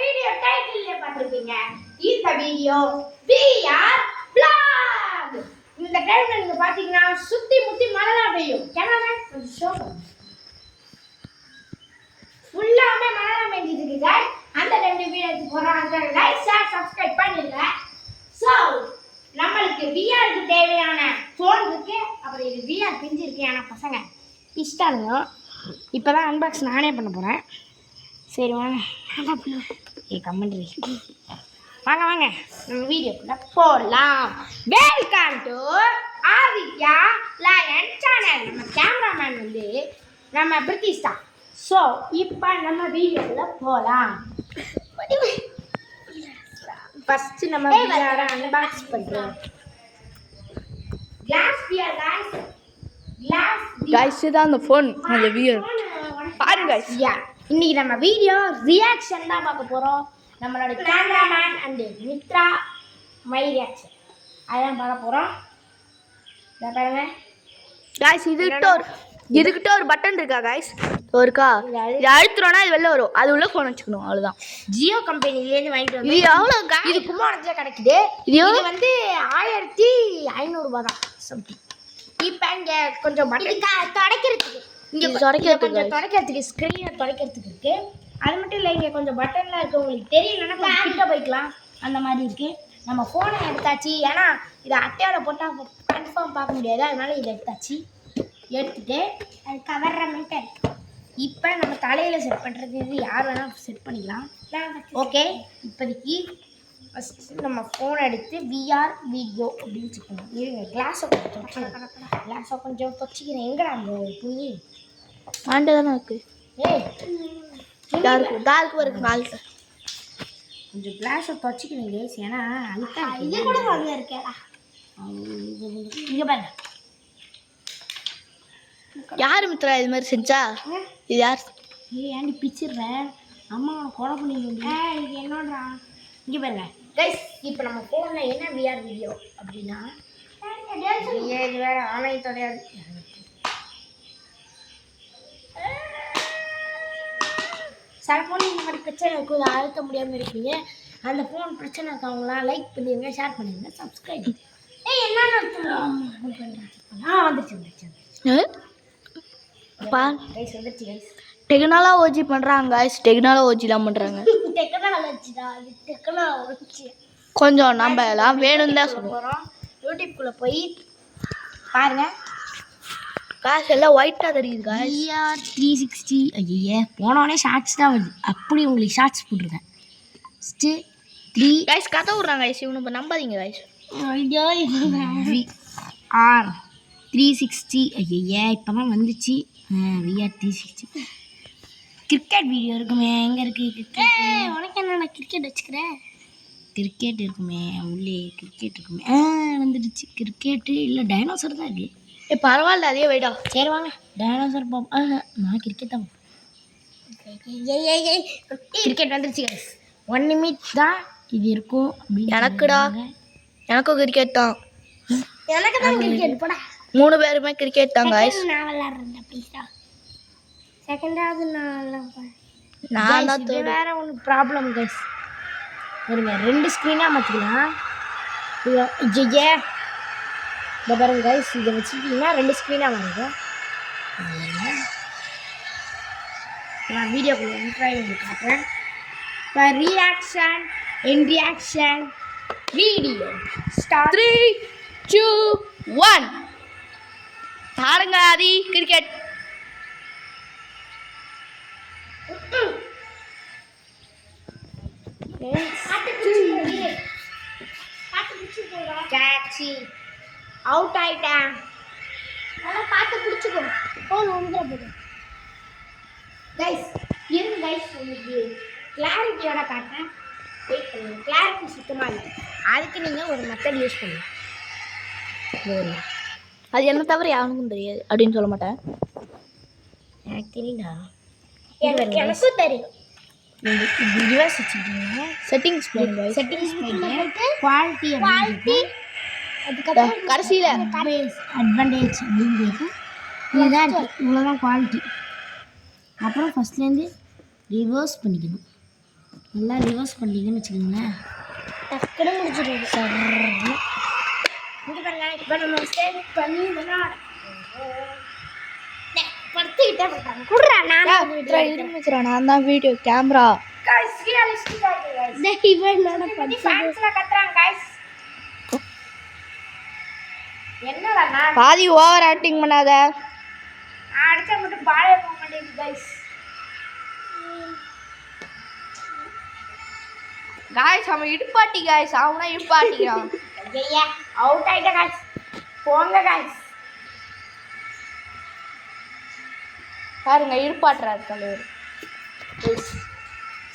Video டைட்டில்ல பார்த்திருப்பீங்க. இந்த video VR vlog. இந்த டைம்ல நீங்க பாத்தீங்கன்னா சுத்தி முத்தி மழை தான் பெய்யும். கேமராமேன் கொஞ்சம் ஷோ பண்ணுங்க. ஃபுல்லாமே மழை தான் பெய்ஞ்சிட்டு இருக்கு गाइस. அந்த டைம்ல வீடியோ எடுத்து போறாங்க. லைக் ஷேர் சப்ஸ்கிரைப் பண்ணிடுங்க. சோ நம்மளுக்கு VR க்கு தேவையான ஃபோன் இருக்கு. அப்புறம் இது VR பிஞ்சு இருக்கு. ஆனா பசங்க பிஸ்டானுங்க. இப்பதான் அன்பாக்ஸ் நானே பண்ண போறேன். சரி வாங்க. நான் பண்ணுவேன். கமெண்ட்ரி வாங்க வாங்க நம்ம வீடியோக்குள்ள போலாம். Welcome to Aditya lion channel. நம்ம கேமராமேன் வந்து நம்ம பிரிட்டிஷ்டா. ஸோ இப்போ நம்ம வீடியோக்குள்ள போலாம். ஃபர்ஸ்ட் நம்ம VR அன்பாக்ஸ் பண்றோம். கிளாஸ் VR गाइस இதான் அந்த ஃபோன் அந்த VR பாருங்க गाइस. இன்னைக்கு நம்ம வீடியோ ரியாக்ஷன் தான் பார்க்க போறோம். நம்மளோட cameraman and Mitra my reaction அதான் பார்க்க போறோம். இத பாருங்க गाइस இதுகிட்ட ஒரு பட்டன் இருக்கா गाइस. இருக்கா இது அழுத்துறோம்னா இது வெளில வரும். அது உள்ள ஃபோன் வச்சுக்கணும் அவ்வளவுதான். ஜியோ கம்பெனில இருந்து வாங்கிட்டு வந்து இது எவ்வளவு गाइस? இது குமாரத்துல கிடைக்குது. இது வந்து 1500 ரூபாய் தான் சம்திங். இப்போ இங்க கொஞ்சம் பட்டன் துடைக்கிறதுக்கு இங்க கொஞ்சம் துடைக்கிறதுக்கு ஸ்க்ரீனை துடைக்கிறதுக்கு இருக்கு. அது மட்டும் இல்லை இங்கே கொஞ்சம் பட்டன்லாம் இருக்குது. உங்களுக்கு தெரியலன்னா கொஞ்சம் கிட்ட போய்க்கலாம். அந்த மாதிரி இருக்குது. நம்ம ஃபோனை எடுத்தாச்சு. ஏன்னா இதை அட்டையோட போட்டால் கன்ஃபார்ம் பார்க்க முடியாது. அதனால இதை எடுத்துட்டு அது கவர்ற மட்டும் இப்போ நம்ம தலையில் செட் பண்ணுறது இது யார் வேணால் செட் பண்ணிக்கலாம். ஓகே இப்போதைக்கு ஃபஸ்ட்டு நம்ம ஃபோன் எடுத்து VR வீடியோ அப்படின்னு சொல்லணும். இருங்க கிளாஸை கொஞ்சம் தொச்சிக்கிறேன். எங்கடா அந்த துணி ஆண்டே தானே இருக்குது. ஏய் டார்க் வருக்கு கால்ல கொஞ்சம் கிளாஸை தொச்சிக்கிறேன் கேஸ். ஏன்னா அழுத்தா இது கூட நல்லா இருக்கேடா. இங்கே பாருங்க யார் மித்ரா இது மாதிரி செஞ்சா? இது யார்? ஏன்டி பிச்சிடுறேன். அம்மா கொலை பண்ணிடுங்க. இது என்னோடா. இங்கே பாருங்க கைஸ். இப்போ நம்ம ஃபோனில் என்ன VR வீடியோ அப்படின்னா இது வேறு ஆன்லைன் தொடையாது. சில ஃபோன் இந்த மாதிரி பிரச்சனை இருக்கும். அதை அழுத்த முடியாமல் இருக்கீங்க. அந்த ஃபோன் பிரச்சனை இருக்கவங்களாம் லைக் பண்ணிடுங்க, ஷேர் பண்ணிடுங்க, சப்ஸ்கிரைப். என்னென்ன வந்துருச்சு கைஸ் வந்துருச்சு கைஸ். டெக்னாலஜி பண்ணுறாங்க கைஸ். டெக்னாலஜிலாம் பண்ணுறாங்க. டெக்னாலஜி கொஞ்சம் நம்ம எல்லாம் வேணும்னு தான் சொல்லுவோம். யூடியூப்குள்ளே போய் பாருங்கள். காசு எல்லாம் ஒயிட்டாக தெரியுது காசு. VR 360 ஐயே போனோடனே ஷார்ட்ஸ் தான் வருது. அப்படி உங்களுக்கு ஷார்ட்ஸ் போட்டிருக்கேன். ஃபஸ்ட்டு 3 கைஸ் கதை விட்றாங்க கைஸ். இவனு இப்போ நம்பாதீங்க கைஸ். VR 360 ஐயே இப்போ தான் வந்துச்சு. VR 360 கிரிக்கெட் வீடியோ இருக்குமே. எங்கே இருக்குது கிரிக்கெட்? உனக்கு என்ன நான் கிரிக்கெட் வச்சுக்கிறேன். கிரிக்கெட் இருக்குமே உள்ளே. கிரிக்கெட் இருக்குமே வந்துடுச்சு. கிரிக்கெட்டு இல்லை டைனோசர் தான் இருக்குது. பரவாயில்ல அதே வைடா. சரி வாங்க டைனோசர் பார்ப்போம். நான் கிரிக்கெட் தான் கிரிக்கெட் வந்துருச்சு கைஸ். 1 நிமிட் தான் இது இருக்கும். எனக்குடா எனக்கும் கிரிக்கெட் தான். எனக்கு தான் கிரிக்கெட் போடா. 3 பேருமே கிரிக்கெட் தான் கைஸ். நான் விளாட்றேன் ப்ளீஸ்டா. செகண்டாவது நான் தான் இது வேற ஒன்று ப்ராப்ளம் கைஸ். இருங்க 2 ஸ்க்ரீனாக மாற்றிக்கலாம். ஐயே இந்த பாருங்க கைஸ். இதை வச்சுக்கிட்டிங்கன்னா 2 ஸ்க்ரீனாக வருது. நான் வீடியோக்குள்ள என்ட்ராய் பண்ணி காட்டுறேன். இப்போ ரியாக்ஷன் வீடியோ ஸ்டார்ட். 3 2 1 பாருங்க ஆதி கிரிக்கெட். கேட்சி அவுட் ஆயிட்டேன். அதெல்லாம் பார்த்து பிடிச்சிக்கோ. ஃபோன் வந்துட போகுது கைஸ். இருங்க கைஸ் உங்களுக்கு கிளாரிட்டியோட காட்டுறேன். வெயிட் பண்ணுங்க. கிளாரிட்டி சுத்தமாக இல்லை. அதுக்கு நீங்கள் ஒரு மெத்தட் யூஸ் பண்ணுங்க. அது என்ன தவிர யாருக்கும் தெரியாது அப்படின்னு சொல்ல மாட்டேன். எனக்கு தெரியுதா? எனக்கும் தெரியும். ரிவர்ஸ் வச்சுக்கிட்டீங்க. செட்டிங்ஸ் போடுங்க. செட்டிங்ஸ் போயிட்டு குவாலிட்டி அதுக்கப்புறம் கடைசியில் அட்வான்டேஜ் அப்படிங்கிறது இதுதான். இவ்வளோதான் குவாலிட்டி. அப்புறம் ஃபஸ்ட்லேருந்து ரிவர்ஸ் பண்ணிக்கணும். நல்லா ரிவர்ஸ் பண்ணிங்கன்னு வச்சுக்கோங்களேன், டக்குனு முடிச்சிடுது சார். இங்கே பாருங்க, இப்போ நம்ம சேவ் பண்ணி விளையாட படுத்துக்கிட்டே இருக்காங்க. குடுறா நான் தான் வீடியோ கேமரா பாதி ஓவர் ஆக்டிங் பண்ணாத. அடிச்சா மட்டும் பாலே போக மாட்டேங்குது கைஸ். காய்ஸ் அவன் இடுப்பாட்டி காய்ஸ், அவனா இடுப்பாட்டிக்கிறான். ஐயா அவுட் ஆயிட்ட காய்ஸ், போங்க காய்ஸ். பாருங்க இடுப்பாட்டுறாரு தலைவர்.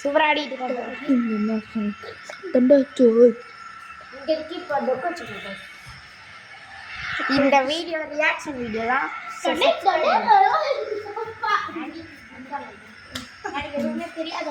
சூப்பரா ஆடிட்டு இருக்காரு. இந்த வீடியோ ரியாக்ஷன் வீடியோ தான். எதுவுமே தெரியாது.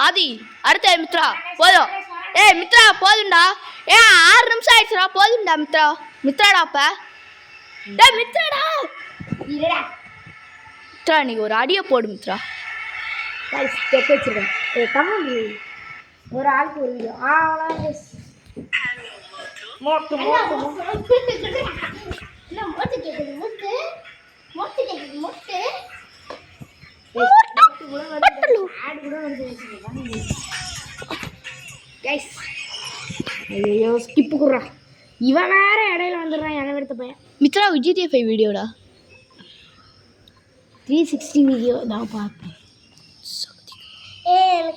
ஆதி அடுத்த மித்ரா போதும். மித்ரா போதும்டா. 6 நிமிஷம் ஆயிடுச்சுடா, போதும்டா மித்ரா. மித்ராடா அப்ப மித்ராடா மித்ரா நீ ஒரு அடியை போடு மித்ரா. ஒரு ஆளுக்கு ஒரு வீடியோ. ஐயோ ஸ்கிப்பு குடுறா, இவன் வேற இடையில வந்துடுறான். என்ன எடுத்த பையன் மித்ரா GTA 5 வீடியோடா, 360 வீடியோ தான் பார்ப்பேன்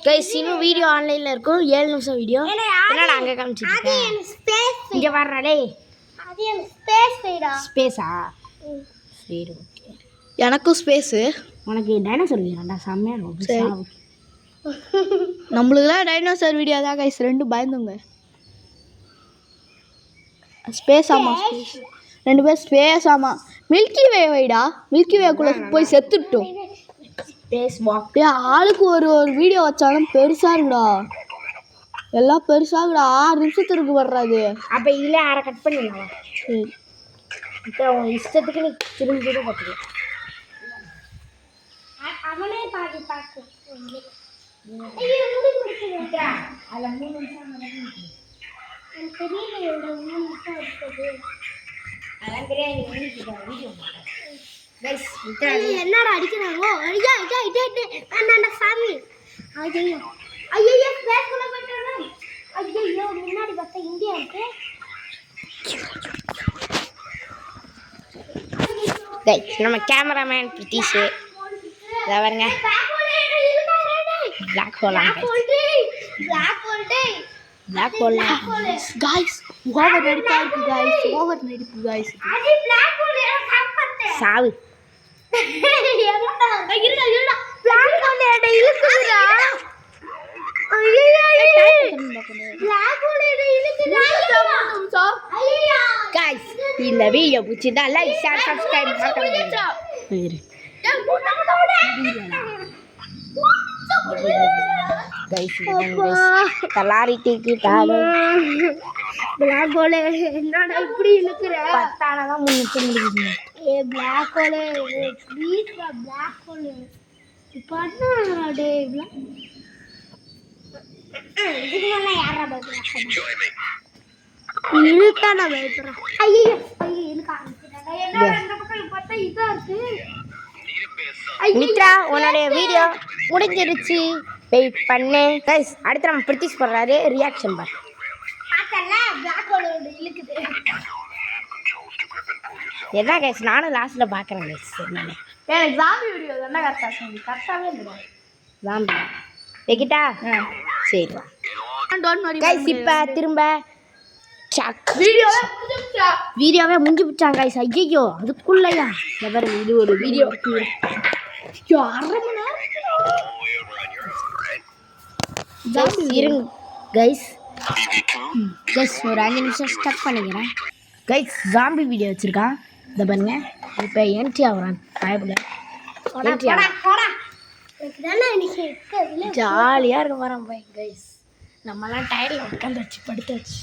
கைஸ். இன்னும் வீடியோ ஆன்லைனில் இருக்கும். 7 நிமிஷம் வீடியோ. என்னடா அங்கே காமிச்சிட்டு இங்கே வர்றாடே, ஸ்பேஸா? சரி ஓகே. எனக்கும் ஸ்பேஸு. உனக்கு டைனோசர் வீடியோடா செம்மையாக இருக்கும். நம்மளுக்குலாம் டைனோசர் வீடியோ தான் கைஸ். 2 பயந்துங்க. ஸ்பேஸ் ஆமாம், ஸ்பேஸ் 2 பேர் ஸ்பேஸ் ஆமாம். மில்கி வே வைடா, மில்கி வேக்குள்ளே போய் செத்துட்டோம். ஸ்பேஸ் வாக் ஆளுக்கு ஒரு வீடியோ வச்சாலும் பெருசாக இருக்குடா, எல்லாம் பெருசாக இருக்குடா. 6 நிமிஷத்துக்கு வர்றாது. அப்போ இதில் 6 கட் பண்ணிடலாம். சரி இப்போ உன் இஷ்டத்துக்கு நீ திரும்பி திரும்ப கற்றுக்கலாம். அவனே பாதி பார்க்க என்னடா அடிக்கிறாங்க. சாமி ஐயோ ஐயோ ஐயோ முன்னாடி பார்த்தா இந்தியா இருக்கு. நம்ம கேமராமேன் பிரிட்டிஷு பாருங்க. Black hole black hole guys over நடிப்பா இருக்கு गाइस, ஓவர் நடிப்பு गाइस. அது பிளாக் ஹோல் சாவு என்னடா இருடா பிளாக் ஹோல் எட இழுக்குதுடா. ஐயோ பிளாக் ஹோல் எட இழுக்குதுடா. ஐயோ गाइस இந்த வீடியோ பிடிச்சிருந்தா லைக் ஷேர் சப்ஸ்கிரைப் பண்ணுங்க. கலாரிட்டிக்கு பிளாக் ஹோல் என்னடா இப்படி இழுக்கிற? 10 ஆனதான் 3 நிமிஷம் முடியுது. Black hole please black hole பண்ணா டே இதுக்கு மேலே யாரா பயப்படுறாங்க? இழுத்தானா பயப்படுறான். ஐயோ ஐயோ இழுக்க ஆரம்பிச்சிட்டாங்க. என்ன இந்த பக்கம் பார்த்தா இதா இருக்கு. மித்ரா உன்னுடைய வீடியோ முடிஞ்சிருச்சு, வெயிட் பண்ணு கைஸ். அடுத்து நம்ம பிரிட்டிஷ் போடுறாரு, ரியாக்ஷன் பார். என்ன கைஸ் நானும் லாஸ்ட்ல பார்க்குறேன் கைஸ். எனக்கு ஜாம்பி வீடியோ தானே கரெக்டாகவே இல்லை. ஜாம்பி வைக்கிட்டா? சரி டோன்ட் வரி கைஸ். இப்போ திரும்ப சக் வீடியோவே முடிஞ்சு பிடிச்சாங்க கைஸ். ஐயோ அதுக்குள்ளையா பாருங்க, இது ஒரு வீடியோ 1/2 மணி நேரம் இருங்க கைஸ். கைஸ் ஒரு 5 நிமிஷம் ஸ்டக் பண்ணிக்கிறேன் கைஸ். ஜாம்பி வீடியோ வச்சுருக்கான், இதை பாருங்க. இப்போ என்ட்ரி ஆகுறான் பயப்பட. ஜாலியாக இருக்க போகிறோம் பை கைஸ். நம்மலாம் டயர்டில் உட்காந்து வச்சு படுத்து வச்சு.